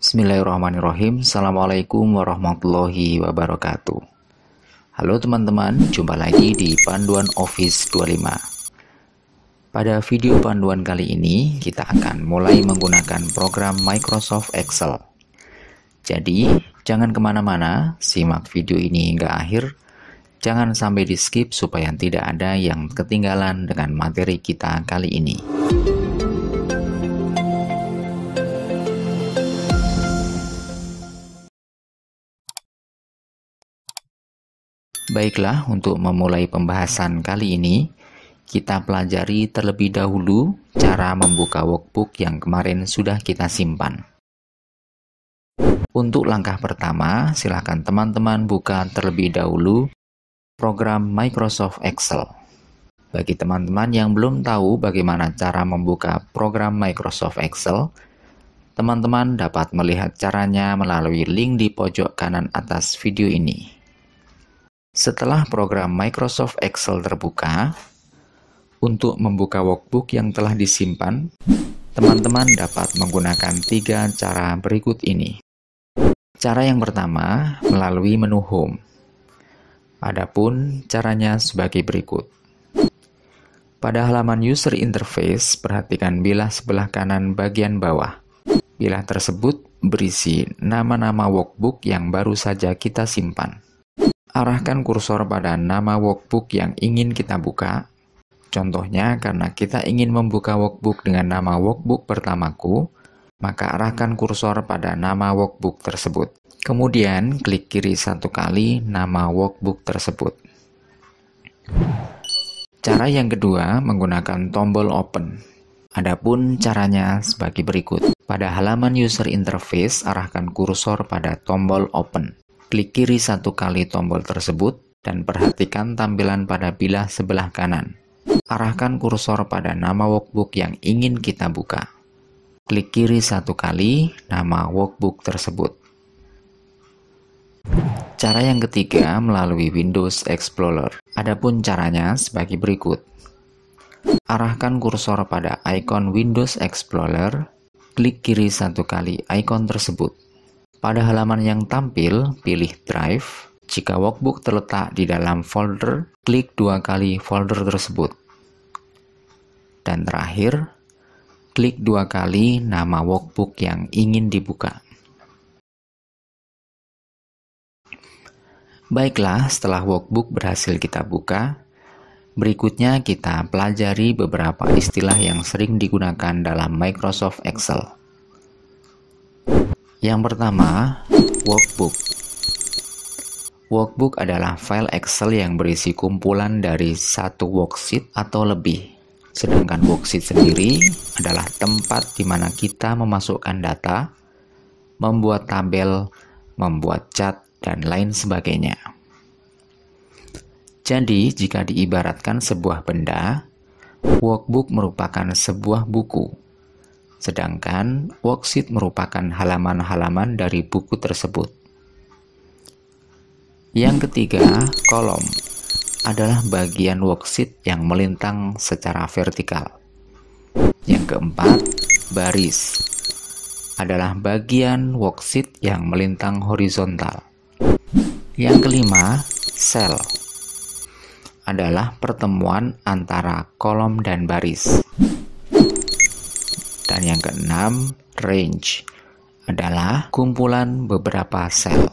Bismillahirrahmanirrahim. Assalamualaikum warahmatullahi wabarakatuh. Halo teman-teman, jumpa lagi di Panduan Office 25. Pada video panduan kali ini, kita akan mulai menggunakan program Microsoft Excel. Jadi, jangan kemana-mana, simak video ini hingga akhir. Jangan sampai di skip supaya tidak ada yang ketinggalan dengan materi kita kali ini. Baiklah, untuk memulai pembahasan kali ini, kita pelajari terlebih dahulu cara membuka workbook yang kemarin sudah kita simpan. Untuk langkah pertama, silakan teman-teman buka terlebih dahulu program Microsoft Excel. Bagi teman-teman yang belum tahu bagaimana cara membuka program Microsoft Excel, teman-teman dapat melihat caranya melalui link di pojok kanan atas video ini. Setelah program Microsoft Excel terbuka, untuk membuka workbook yang telah disimpan, teman-teman dapat menggunakan 3 cara berikut ini. Cara yang pertama, melalui menu Home. Adapun caranya sebagai berikut. Pada halaman User Interface, perhatikan bilah sebelah kanan bagian bawah. Bilah tersebut berisi nama-nama workbook yang baru saja kita simpan. Arahkan kursor pada nama workbook yang ingin kita buka. Contohnya, karena kita ingin membuka workbook dengan nama workbook pertamaku, maka arahkan kursor pada nama workbook tersebut. Kemudian, klik kiri 1 kali nama workbook tersebut. Cara yang kedua, menggunakan tombol Open. Adapun caranya sebagai berikut. Pada halaman User Interface, arahkan kursor pada tombol Open. Klik kiri 1 kali tombol tersebut dan perhatikan tampilan pada bilah sebelah kanan. Arahkan kursor pada nama workbook yang ingin kita buka. Klik kiri 1 kali nama workbook tersebut. Cara yang ketiga melalui Windows Explorer. Adapun caranya sebagai berikut. Arahkan kursor pada ikon Windows Explorer, klik kiri 1 kali ikon tersebut. Pada halaman yang tampil, pilih Drive. Jika workbook terletak di dalam folder, klik 2 kali folder tersebut. Dan terakhir, klik 2 kali nama workbook yang ingin dibuka. Baiklah, setelah workbook berhasil kita buka, berikutnya kita pelajari beberapa istilah yang sering digunakan dalam Microsoft Excel. Yang pertama, workbook. Workbook adalah file Excel yang berisi kumpulan dari satu worksheet atau lebih. Sedangkan worksheet sendiri adalah tempat di mana kita memasukkan data, membuat tabel, membuat chart, dan lain sebagainya. Jadi, jika diibaratkan sebuah benda, workbook merupakan sebuah buku. Sedangkan worksheet merupakan halaman-halaman dari buku tersebut. Yang ketiga, kolom adalah bagian worksheet yang melintang secara vertikal. Yang keempat, baris adalah bagian worksheet yang melintang horizontal. Yang kelima, sel adalah pertemuan antara kolom dan baris. Dan yang keenam, range adalah kumpulan beberapa sel.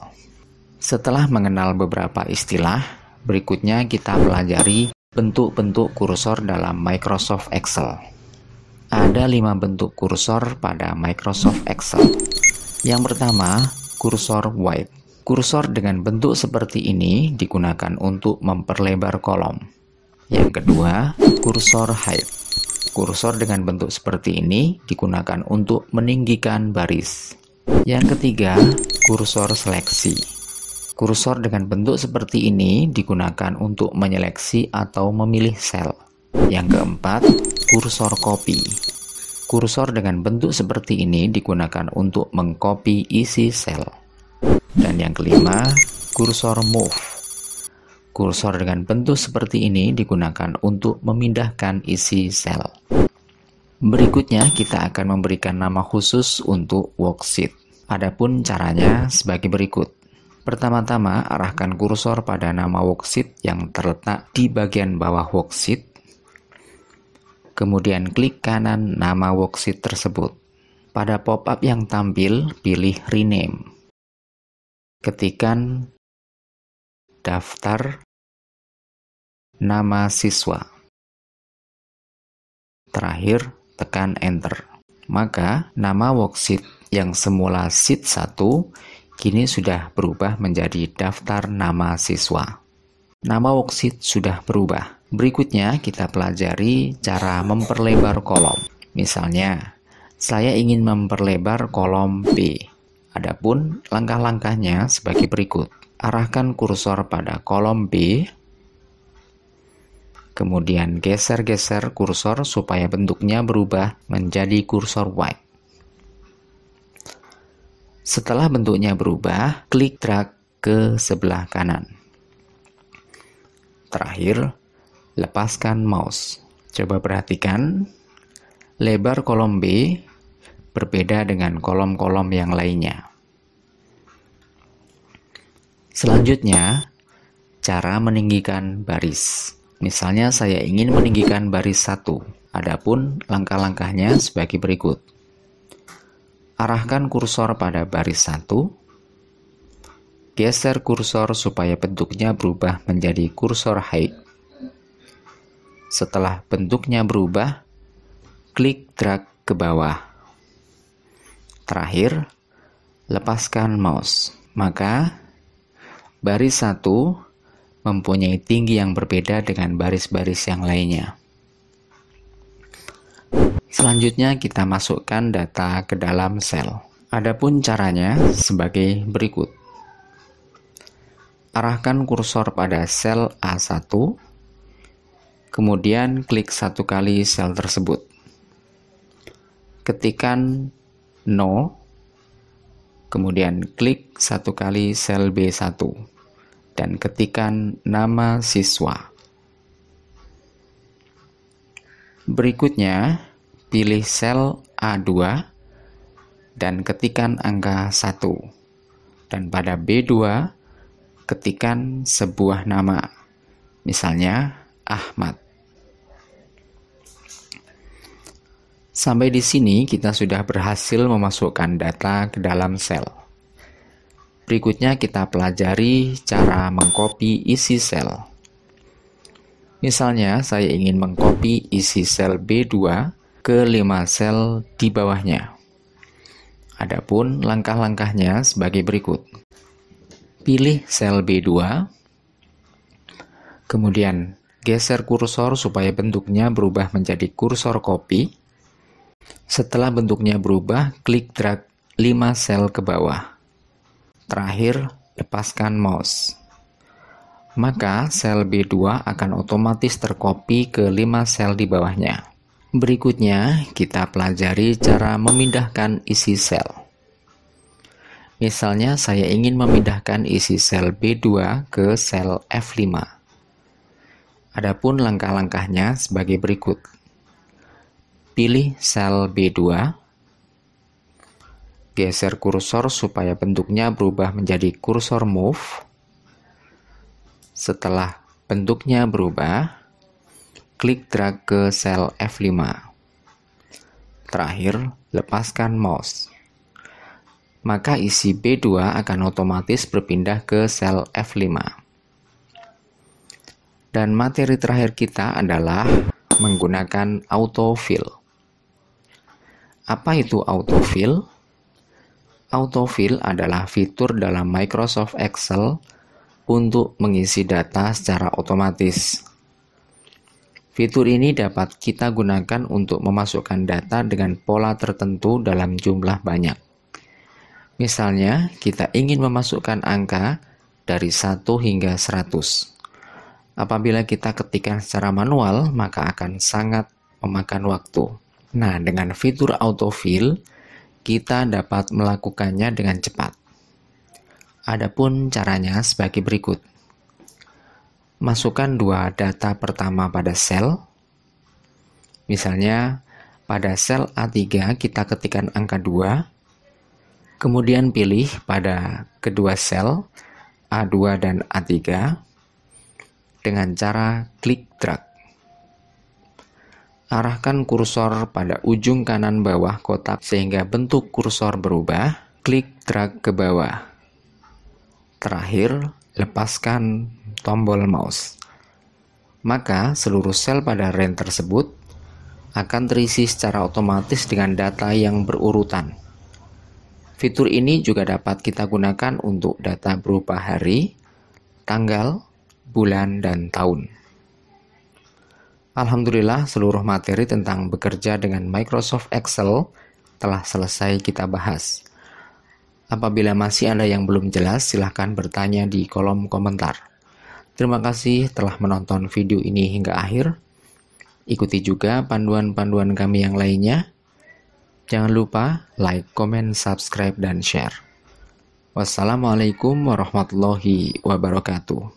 Setelah mengenal beberapa istilah, berikutnya kita pelajari bentuk-bentuk kursor dalam Microsoft Excel. Ada 5 bentuk kursor pada Microsoft Excel. Yang pertama, kursor wide. Kursor dengan bentuk seperti ini digunakan untuk memperlebar kolom. Yang kedua, kursor height. Kursor dengan bentuk seperti ini digunakan untuk meninggikan baris. Yang ketiga, kursor seleksi. Kursor dengan bentuk seperti ini digunakan untuk menyeleksi atau memilih sel. Yang keempat, kursor copy. Kursor dengan bentuk seperti ini digunakan untuk mengcopy isi sel. Dan yang kelima, kursor move. Kursor dengan bentuk seperti ini digunakan untuk memindahkan isi sel. Berikutnya kita akan memberikan nama khusus untuk worksheet. Adapun caranya sebagai berikut. Pertama-tama, arahkan kursor pada nama worksheet yang terletak di bagian bawah worksheet. Kemudian klik kanan nama worksheet tersebut. Pada pop-up yang tampil, pilih Rename. Ketikkan daftar nama siswa. Terakhir, tekan Enter. Maka, nama worksheet yang semula sheet 1 kini sudah berubah menjadi daftar nama siswa. Nama worksheet sudah berubah. Berikutnya, kita pelajari cara memperlebar kolom. Misalnya, saya ingin memperlebar kolom B. Adapun langkah-langkahnya sebagai berikut. Arahkan kursor pada kolom B, kemudian geser-geser kursor supaya bentuknya berubah menjadi kursor white. Setelah bentuknya berubah, klik drag ke sebelah kanan. Terakhir, lepaskan mouse. Coba perhatikan, lebar kolom B berbeda dengan kolom-kolom yang lainnya. Selanjutnya, cara meninggikan baris. Misalnya saya ingin meninggikan baris 1. Adapun langkah-langkahnya sebagai berikut. Arahkan kursor pada baris 1. Geser kursor supaya bentuknya berubah menjadi kursor height. Setelah bentuknya berubah, klik drag ke bawah. Terakhir, lepaskan mouse. Maka, baris 1 mempunyai tinggi yang berbeda dengan baris-baris yang lainnya. Selanjutnya kita masukkan data ke dalam sel. Adapun caranya sebagai berikut. Arahkan kursor pada sel A1, kemudian klik satu kali sel tersebut. Ketikkan 0, kemudian klik satu kali sel B1 dan ketikkan nama siswa. Berikutnya, pilih sel A2 dan ketikkan angka 1. Dan pada B2, ketikkan sebuah nama, misalnya Ahmad. Sampai di sini kita sudah berhasil memasukkan data ke dalam sel. Berikutnya kita pelajari cara mengcopy isi sel. Misalnya saya ingin mengcopy isi sel B2 ke 5 sel di bawahnya. Adapun langkah-langkahnya sebagai berikut. Pilih sel B2, kemudian geser kursor supaya bentuknya berubah menjadi kursor copy. Setelah bentuknya berubah, klik drag 5 sel ke bawah. Terakhir, lepaskan mouse. Maka sel B2 akan otomatis tercopy ke 5 sel di bawahnya. Berikutnya, kita pelajari cara memindahkan isi sel. Misalnya, saya ingin memindahkan isi sel B2 ke sel F5. Adapun langkah-langkahnya sebagai berikut. Pilih sel B2, geser kursor supaya bentuknya berubah menjadi kursor move. Setelah bentuknya berubah, klik drag ke sel F5. Terakhir, lepaskan mouse. Maka isi B2 akan otomatis berpindah ke sel F5. Dan materi terakhir kita adalah menggunakan autofill. Apa itu autofill? Autofill adalah fitur dalam Microsoft Excel untuk mengisi data secara otomatis. Fitur ini dapat kita gunakan untuk memasukkan data dengan pola tertentu dalam jumlah banyak. Misalnya, kita ingin memasukkan angka dari 1 hingga 100. Apabila kita ketikkan secara manual, maka akan sangat memakan waktu. Nah, dengan fitur autofill, kita dapat melakukannya dengan cepat. Adapun caranya sebagai berikut. Masukkan dua data pertama pada sel. Misalnya, pada sel A3 kita ketikkan angka 2. Kemudian pilih pada kedua sel A2 dan A3 dengan cara klik drag. Arahkan kursor pada ujung kanan bawah kotak sehingga bentuk kursor berubah. Klik drag ke bawah. Terakhir, lepaskan tombol mouse. Maka seluruh sel pada range tersebut akan terisi secara otomatis dengan data yang berurutan. Fitur ini juga dapat kita gunakan untuk data berupa hari, tanggal, bulan, dan tahun. Alhamdulillah, seluruh materi tentang bekerja dengan Microsoft Excel telah selesai kita bahas. Apabila masih ada yang belum jelas, silahkan bertanya di kolom komentar. Terima kasih telah menonton video ini hingga akhir. Ikuti juga panduan-panduan kami yang lainnya. Jangan lupa like, comment, subscribe, dan share. Wassalamualaikum warahmatullahi wabarakatuh.